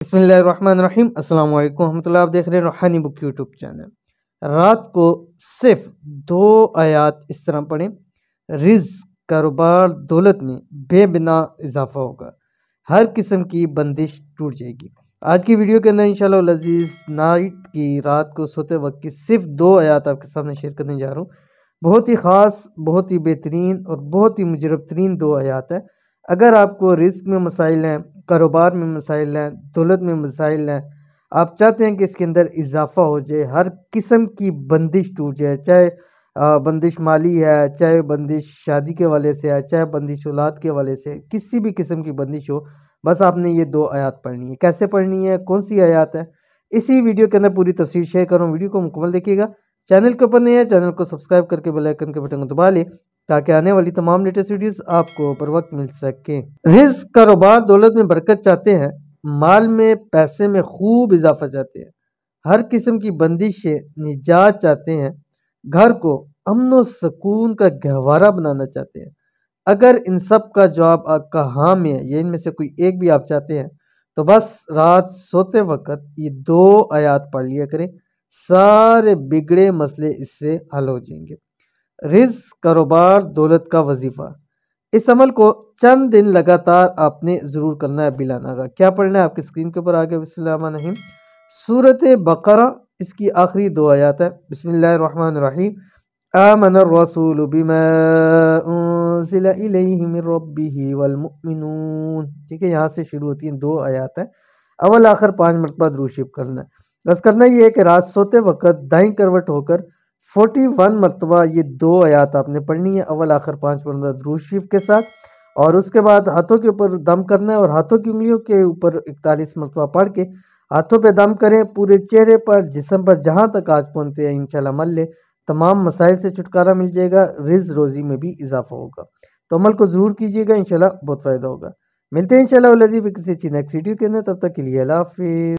बिस्मिल्लाहिर्रहमानिर्रहीम अस्सलाम वालेकुम रहमतुल्लाह। आप देख रहे हैं रूहानी बुक यूट्यूब चैनल। रात को सिर्फ 2 आयात इस तरह पढ़ें, रिज़्क, कारोबार, दौलत में बेबिना इजाफा होगा, हर किस्म की बंदिश टूट जाएगी। आज की वीडियो के अंदर इंशाअल्लाह अज़ीज़ नाइट की रात को सोते वक्त की सिर्फ 2 आयात आपके सामने शेयर करने जा रहा हूँ। बहुत ही ख़ास, बहुत ही बेहतरीन और बहुत ही मुजरब तरीन 2 आयात है। अगर आपको रिस्क में मसाइल हैं, कारोबार में मसाइल हैं, दौलत में मसाइल हैं, आप चाहते हैं कि इसके अंदर इजाफा हो जाए, हर किस्म की बंदिश टूट जाए, चाहे बंदिश माली है, चाहे बंदिश शादी के वाले से है, चाहे बंदिश औलाद के वाले से, किसी भी किस्म की बंदिश हो, बस आपने ये 2 आयात पढ़नी है। कैसे पढ़नी है, कौन सी आयात है, इसी वीडियो के अंदर पूरी तफसीर शेयर करूँ। वीडियो को मुकम्मल देखिएगा। चैनल के ऊपर नहीं है, चैनल को सब्सक्राइब करके बेल आइकन के बटन को दबा ले ताकि आने वाली तमाम लेटेस्ट वीडियोस आपको बर वक्त मिल सके। रिस्क, कारोबार, दौलत में बरकत चाहते हैं, माल में, पैसे में खूब इजाफा चाहते हैं, हर किस्म की बंदिश से निजात चाहते हैं, घर को अमन व सुकून का गहवारा बनाना चाहते हैं। अगर इन सब का जवाब आपका हाँ में है या इनमें से कोई एक भी आप चाहते हैं, तो बस रात सोते वक्त ये 2 आयात पढ़ लिया करें, सारे बिगड़े मसले इससे हल हो जाएंगे। रिज़्क, कारोबार, दौलत का वजीफ़ा, इस अमल को चंद दिन लगातार आपने ज़रूर करना है बिला नागा। क्या पढ़ना है, आपकी स्क्रीन के ऊपर आ गया। बिस्मिल्लाहिर्रहमानिर्रहीम, सूरत बकरा, इसकी आखिरी 2 आयत है। बिस्मिल्लाहिर्रहमानिर्रहीम, आमनर रसूलु बिमा उनज़िला इलैहि मिर रब्बिही वल मुमिनून। ठीक है, यहाँ से शुरू होती हैं 2 आयत है। अव्वल आखिर 5 मरतबा दुरूद शरीफ करना है। बस करना ये है कि रात सोते वक्त दाईं करवट होकर 41 मरतबा ये 2 आयात आपने पढ़नी है, अव्वल आखिर 5 मरतबा दुरूद शरीफ के साथ। और उसके बाद हाथों के ऊपर दम करना है और हाथों की उंगलियों के ऊपर 41 मरतबा पढ़ के हाथों पे दम करें। पूरे चेहरे पर, जिस्म पर जहाँ तक आज पहुँचते हैं इंशाल्लाह मल ले, तमाम मसाइल से छुटकारा मिल जाएगा, रिज़्क रोज़ी में भी इजाफा होगा। तो अमल को ज़रूर कीजिएगा, इंशाल्लाह बहुत फ़ायदा होगा। मिलते हैं इंशाल्लाह किसी अच्छी नेक्स्ट वीडियो के अंदर, तब तक के लिए अल्लाह हाफ़िज़।